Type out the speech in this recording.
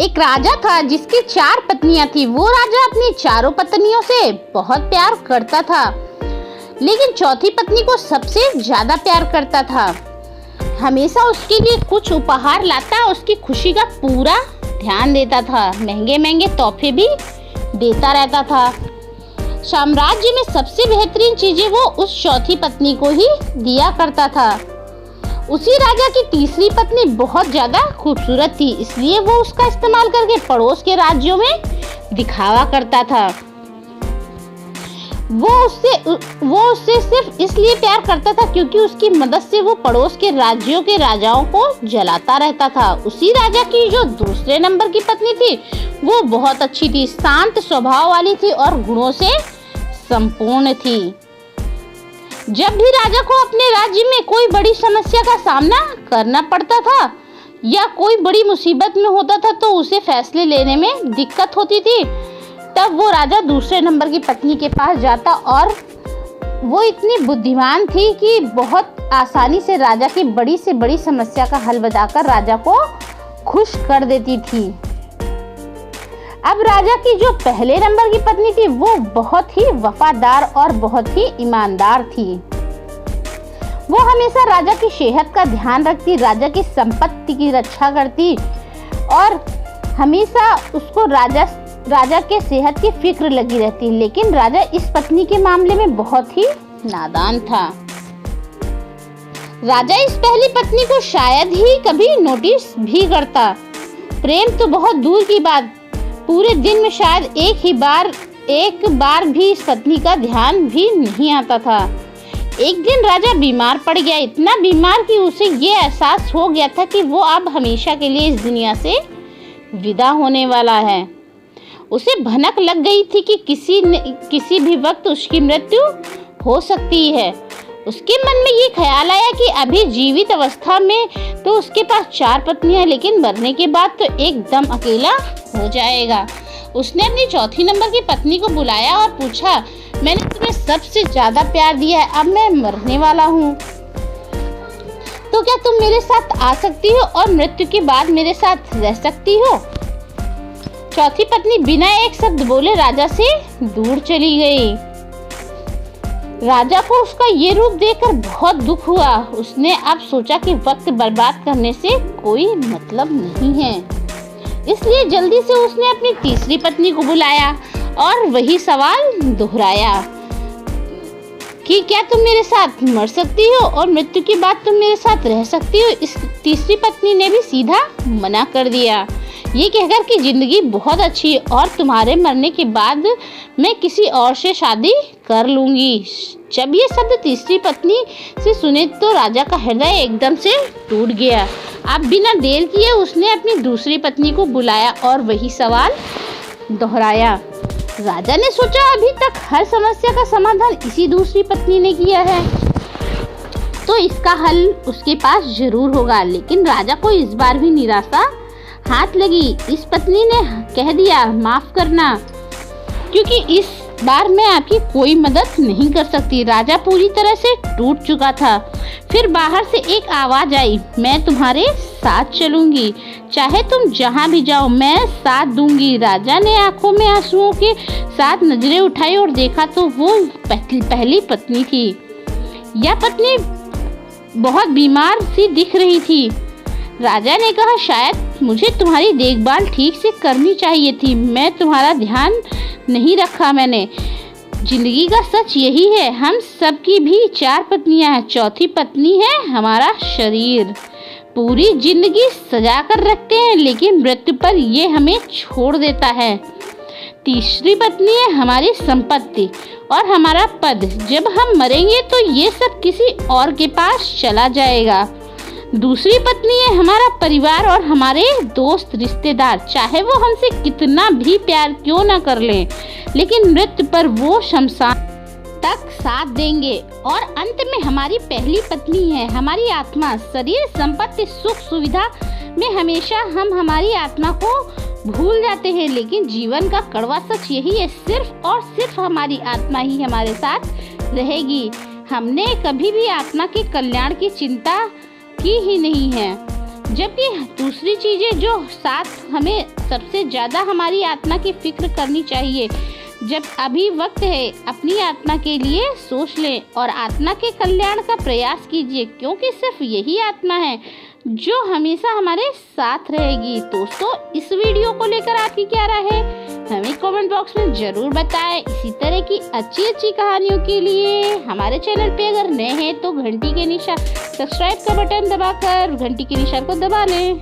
एक राजा था जिसकी 4 पत्नियां थी। वो राजा अपनी चारों पत्नियों से बहुत प्यार करता था, लेकिन चौथी पत्नी को सबसे ज्यादा प्यार करता था। हमेशा उसके लिए कुछ उपहार लाता, उसकी खुशी का पूरा ध्यान देता था, महंगे महंगे तोहफे भी देता रहता था। साम्राज्य में सबसे बेहतरीन चीजें वो उस चौथी पत्नी को ही दिया करता था। उसी राजा की तीसरी पत्नी बहुत ज्यादा खूबसूरत थी, इसलिए वो उसका इस्तेमाल करके पड़ोस के राज्यों में दिखावा करता था। वो उससे सिर्फ इसलिए प्यार करता था क्योंकि उसकी मदद से वो पड़ोस के राज्यों के राजाओं को जलाता रहता था। उसी राजा की जो दूसरे नंबर की पत्नी थी वो बहुत अच्छी थी, शांत स्वभाव वाली थी और गुणों से संपूर्ण थी। जब भी राजा को अपने राज्य में कोई बड़ी समस्या का सामना करना पड़ता था या कोई बड़ी मुसीबत में होता था तो उसे फैसले लेने में दिक्कत होती थी, तब वो राजा दूसरे नंबर की पत्नी के पास जाता और वो इतनी बुद्धिमान थी कि बहुत आसानी से राजा की बड़ी से बड़ी समस्या का हल बताकर राजा को खुश कर देती थी। अब राजा की जो पहले नंबर की पत्नी थी वो बहुत ही वफादार और बहुत ही ईमानदार थी। वो हमेशा राजा की सेहत का ध्यान रखती, राजा की संपत्ति की रक्षा करती और हमेशा उसको राजा के सेहत की फिक्र लगी रहती। लेकिन राजा इस पत्नी के मामले में बहुत ही नादान था। राजा इस पहली पत्नी को शायद ही कभी नोटिस भी करता। प्रेम तो बहुत दूर की बात, पूरे दिन में शायद एक बार भी इस पत्नी का ध्यान भी नहीं आता था। एक दिन राजा बीमार पड़ गया, इतना बीमार कि उसे ये एहसास हो गया था कि वो अब हमेशा के लिए इस दुनिया से विदा होने वाला है। उसे भनक लग गई थी कि किसी भी वक्त उसकी मृत्यु हो सकती है। उसके मन में ये ख्याल आया कि अभी जीवित अवस्था में तो उसके पास 4 पत्नियां, लेकिन मरने के बाद तो एकदम अकेला हो जाएगा। उसने अपनी चौथी नंबर की पत्नी को बुलाया और पूछा, मैंने तुम्हें सबसे ज्यादा प्यार दिया है, अब मैं मरने वाला हूँ, तो क्या तुम मेरे साथ आ सकती हो और मृत्यु के बाद मेरे साथ रह सकती हो? चौथी पत्नी बिना एक शब्द बोले राजा से दूर चली गई। राजा को उसका ये रूप देखकर बहुत दुख हुआ। उसने अब सोचा कि वक्त बर्बाद करने से कोई मतलब नहीं है, इसलिए जल्दी से उसने अपनी तीसरी पत्नी को बुलाया और वही सवाल दोहराया कि क्या तुम मेरे साथ मर सकती हो और मृत्यु के बाद तुम मेरे साथ रह सकती हो? इस तीसरी पत्नी ने भी सीधा मना कर दिया, ये कहकर कि जिंदगी बहुत अच्छी है और तुम्हारे मरने के बाद मैं किसी और से शादी कर लूंगी। जब ये शब्द तीसरी पत्नी से सुने तो राजा का हृदय एकदम से टूट गया। अब बिना देर किए उसने अपनी दूसरी पत्नी को बुलाया और वही सवाल दोहराया। राजा ने सोचा अभी तक हर समस्या का समाधान इसी दूसरी पत्नी ने किया है, तो इसका हल उसके पास जरूर होगा। लेकिन राजा को इस बार भी निराशा हाथ लगी। इस पत्नी ने कह दिया, माफ करना, क्योंकि इस बार मैं आपकी कोई मदद नहीं कर सकती। राजा पूरी तरह से टूट चुका था। फिर बाहर से एक आवाज आई, मैं तुम्हारे साथ चलूंगी, चाहे तुम जहां भी जाओ मैं साथ दूंगी। राजा ने आंखों में आंसुओं के साथ नजरें उठाई और देखा तो वो पहली पत्नी थी। यह पत्नी बहुत बीमार सी दिख रही थी। राजा ने कहा, शायद मुझे तुम्हारी देखभाल ठीक से करनी चाहिए थी, मैं तुम्हारा ध्यान नहीं रखा मैंने। जिंदगी का सच यही है, हम सबकी भी 4 पत्नियां हैं, चौथी पत्नी है हमारा शरीर। पूरी जिंदगी सजा कर रखते हैं लेकिन मृत्यु पर ये हमें छोड़ देता है। तीसरी पत्नी है हमारी संपत्ति और हमारा पद। जब हम मरेंगे तो ये सब किसी और के पास चला जाएगा। दूसरी पत्नी है हमारा परिवार और हमारे दोस्त रिश्तेदार, चाहे वो हमसे कितना भी प्यार क्यों ना कर लें, लेकिन मृत्यु पर वो शमशान तक साथ देंगे। और अंत में हमारी पहली पत्नी है हमारी आत्मा। शरीर, संपत्ति, सुख सुविधा में हमेशा हम हमारी आत्मा को भूल जाते हैं, लेकिन जीवन का कड़वा सच यही है, सिर्फ और सिर्फ हमारी आत्मा ही हमारे साथ रहेगी। हमने कभी भी आत्मा के कल्याण की चिंता की ही नहीं है। जबकि दूसरी चीज़ें जो साथ हमें सबसे ज़्यादा हमारी आत्मा की फिक्र करनी चाहिए। जब अभी वक्त है, अपनी आत्मा के लिए सोच लें और आत्मा के कल्याण का प्रयास कीजिए, क्योंकि सिर्फ यही आत्मा है जो हमेशा हमारे साथ रहेगी। दोस्तों, इस वीडियो को लेकर आपकी क्या राय है, हमें कमेंट बॉक्स में ज़रूर बताएं। इसी तरह की अच्छी कहानियों के लिए हमारे चैनल पे अगर नए हैं तो घंटी के निशान सब्सक्राइब का बटन दबाकर घंटी के निशान को दबा लें।